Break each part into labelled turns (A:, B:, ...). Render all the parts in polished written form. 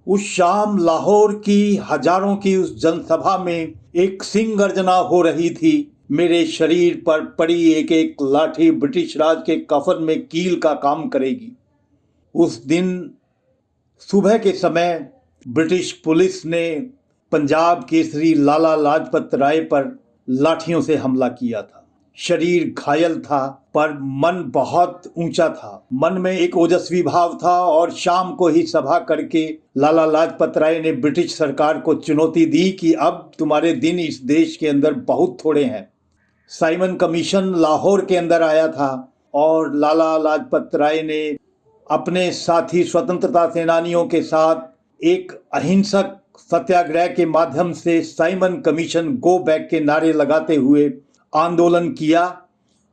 A: उस शाम लाहौर की हजारों की उस जनसभा में एक सिंह गर्जना हो रही थी। मेरे शरीर पर पड़ी एक एक लाठी ब्रिटिश राज के कफन में कील का काम करेगी। उस दिन सुबह के समय ब्रिटिश पुलिस ने पंजाब केसरी लाला लाजपत राय पर लाठियों से हमला किया था। शरीर घायल था पर मन बहुत ऊंचा था। मन में एक ओजस्वी भाव था और शाम को ही सभा करके लाला लाजपत राय ने ब्रिटिश सरकार को चुनौती दी कि अब तुम्हारे दिन इस देश के अंदर बहुत थोड़े हैं। साइमन कमीशन लाहौर के अंदर आया था और लाला लाजपत राय ने अपने साथी स्वतंत्रता सेनानियों के साथ एक अहिंसक सत्याग्रह के माध्यम से साइमन कमीशन गो बैक के नारे लगाते हुए आंदोलन किया।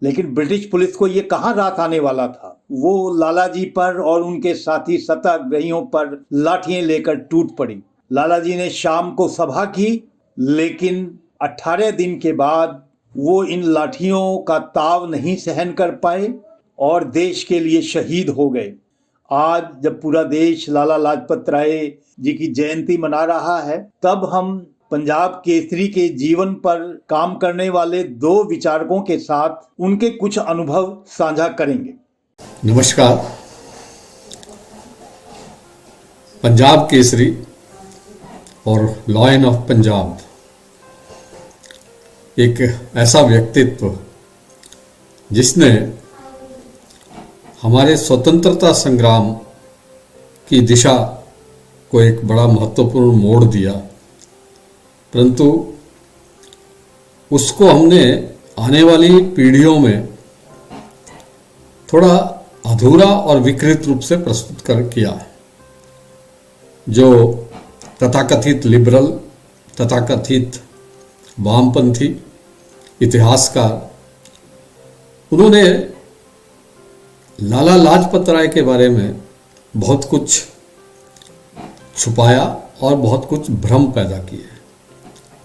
A: लेकिन ब्रिटिश पुलिस को ये कहाँ रात आने वाला था। वो लाला जी पर और उनके साथी सत्याग्रहियों पर लाठियां लेकर टूट पड़ी। लाला जी ने शाम को सभा की, लेकिन 18 दिन के बाद वो इन लाठियों का ताव नहीं सहन कर पाए और देश के लिए शहीद हो गए। आज जब पूरा देश लाला लाजपत राय जी की जयंती मना रहा है, तब हम पंजाब केसरी के जीवन पर काम करने वाले दो विचारकों के साथ उनके कुछ अनुभव साझा करेंगे।
B: नमस्कार। पंजाब केसरी और लॉयन ऑफ पंजाब एक ऐसा व्यक्तित्व जिसने हमारे स्वतंत्रता संग्राम की दिशा को एक बड़ा महत्वपूर्ण मोड़ दिया, परंतु उसको हमने आने वाली पीढ़ियों में थोड़ा अधूरा और विकृत रूप से प्रस्तुत किया। जो तथाकथित लिबरल, तथाकथित वामपंथी इतिहासकार, उन्होंने लाला लाजपत राय के बारे में बहुत कुछ छुपाया और बहुत कुछ भ्रम पैदा किए।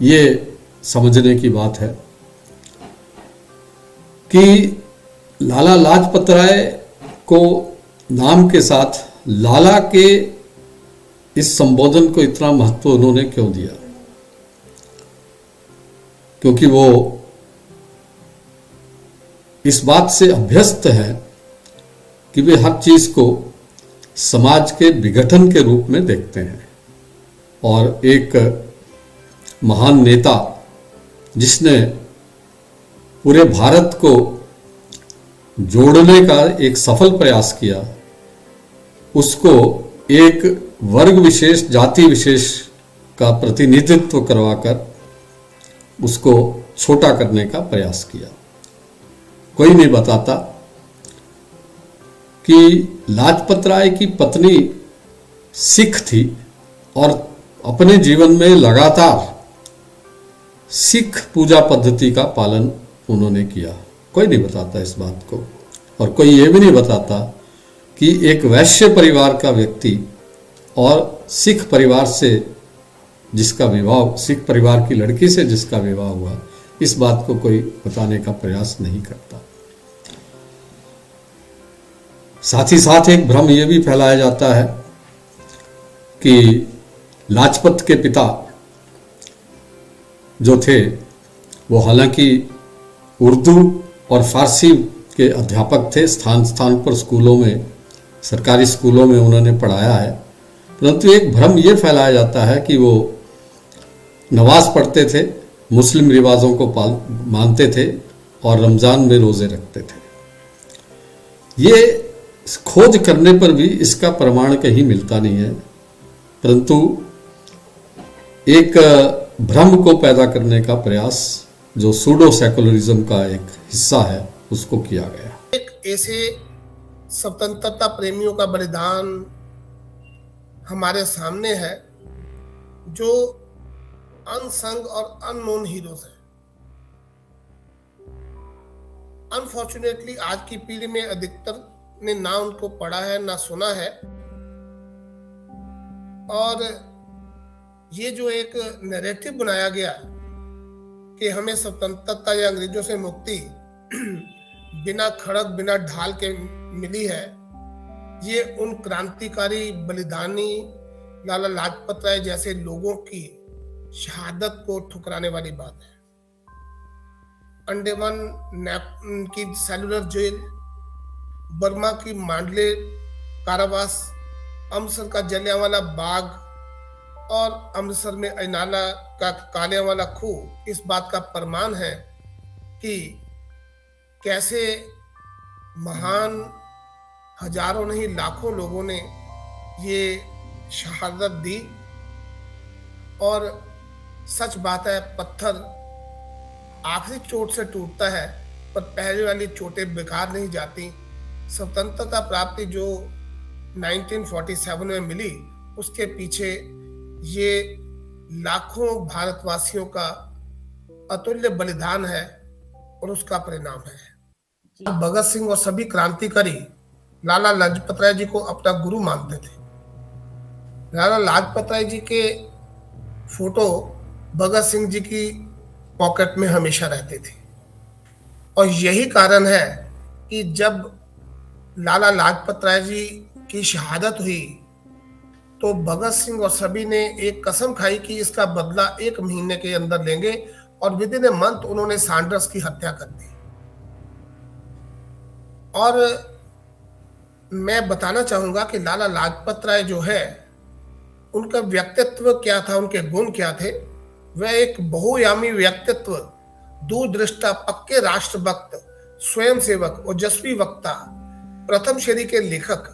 B: ये समझने की बात है कि लाला लाजपत राय को नाम के साथ लाला के इस संबोधन को इतना महत्व उन्होंने क्यों दिया? क्योंकि वो इस बात से अभ्यस्त है कि वे हर चीज को समाज के विघटन के रूप में देखते हैं। और एक महान नेता जिसने पूरे भारत को जोड़ने का एक सफल प्रयास किया, उसको एक वर्ग विशेष, जाति विशेष का प्रतिनिधित्व करवाकर उसको छोटा करने का प्रयास किया। कोई नहीं बताता कि लाजपत राय की पत्नी सिख थी और अपने जीवन में लगातार सिख पूजा पद्धति का पालन उन्होंने किया। कोई नहीं बताता इस बात को। और कोई ये भी नहीं बताता कि एक वैश्य परिवार का व्यक्ति और सिख परिवार से जिसका विवाह, सिख परिवार की लड़की से जिसका विवाह हुआ, इस बात को कोई बताने का प्रयास नहीं करता। साथ ही साथ एक भ्रम यह भी फैलाया जाता है कि लाजपत के पिता जो थे वो हालांकि उर्दू और फारसी के अध्यापक थे। स्थान स्थान पर स्कूलों में, सरकारी स्कूलों में उन्होंने पढ़ाया है, परंतु एक भ्रम ये फैलाया जाता है कि वो नमाज पढ़ते थे, मुस्लिम रिवाजों को मानते थे और रमज़ान में रोज़े रखते थे। ये खोज करने पर भी इसका प्रमाण कहीं मिलता नहीं है, परंतु एक भ्रम को पैदा करने का प्रयास जो सूडो सेकुलरिज्म का एक हिस्सा है उसको किया गया।
C: एक ऐसे स्वतंत्रता प्रेमियों का बलिदान हमारे सामने है जो अनसंग और अननोन हीरोज हैं। अनफॉर्चुनेटली आज की पीढ़ी में अधिकतर ने ना उनको पढ़ा है ना सुना है, और ये जो एक नैरेटिव बनाया गया कि हमें स्वतंत्रता या अंग्रेजों से मुक्ति बिना खड़ग बिना ढाल के मिली है, ये उन क्रांतिकारी बलिदानी लाला लाजपत राय जैसे लोगों की शहादत को ठुकराने वाली बात है। अंडमान की सेलुलर जेल, बर्मा की मांडले कारावास, अमृतसर का जलियांवाला बाग और अमृतसर में अजनाला का कालियांवाला खूह इस बात का प्रमाण है कि कैसे महान हजारों नहीं लाखों लोगों ने ये शहादत दी। और सच बात है, पत्थर आखिरी चोट से टूटता है पर पहले वाली चोटें बेकार नहीं जाती। स्वतंत्रता प्राप्ति जो 1947 में मिली, उसके पीछे ये लाखों भारतवासियों का अतुल्य बलिदान है और उसका परिणाम है। भगत सिंह और सभी क्रांतिकारी लाला लाजपत राय जी को अपना गुरु मानते थे। लाला लाजपत राय जी के फोटो भगत सिंह जी की पॉकेट में हमेशा रहते थे और यही कारण है कि जब लाला लाजपत राय जी की शहादत हुई तो भगत सिंह और सभी ने एक कसम खाई कि इसका बदला 1 महीने के अंदर लेंगे और विद इन ए मंथ उन्होंने सैंडर्स की हत्या कर दी। और मैं बताना चाहूंगा कि लाला लाजपत राय जो है, उनका व्यक्तित्व क्या था, उनके गुण क्या थे। वह एक बहुयामी व्यक्तित्व, दूरदृष्टा, पक्के राष्ट्रभक्त, स्वयं सेवक, ओजस्वी वक्ता, प्रथम श्रेणी के लेखक,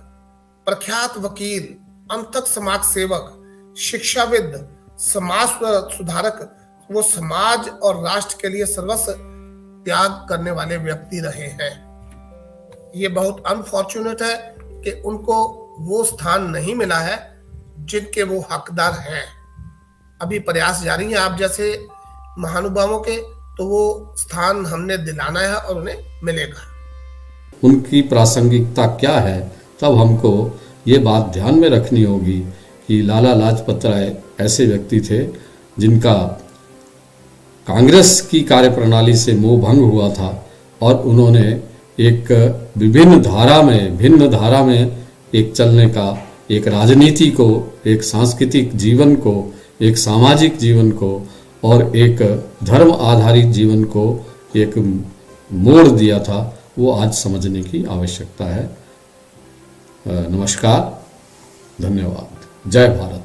C: प्रख्यात वकील, अंतक समाज सेवक, शिक्षाविद, समाज सुधारक, वो समाज और राष्ट्र के लिए सर्वस्व त्याग करने वाले व्यक्ति रहे हैं। ये बहुत अनफॉर्चुनेट है कि उनको वो स्थान नहीं मिला है जिनके वो हकदार हैं। अभी प्रयास जारी है आप जैसे महानुभावों के, तो वो स्थान हमने दिलाना है और उन्हें मिलेगा।
B: उनकी प्रासंगिकता क्या है, तब हमको ये बात ध्यान में रखनी होगी कि लाला लाजपत राय ऐसे व्यक्ति थे जिनका कांग्रेस की कार्यप्रणाली से मोह भंग हुआ था और उन्होंने एक भिन्न धारा में एक चलने का, एक राजनीति को, एक सांस्कृतिक जीवन को, एक सामाजिक जीवन को और एक धर्म आधारित जीवन को एक मोड़ दिया था। वो आज समझने की आवश्यकता है। नमस्कार, धन्यवाद, जय भारत।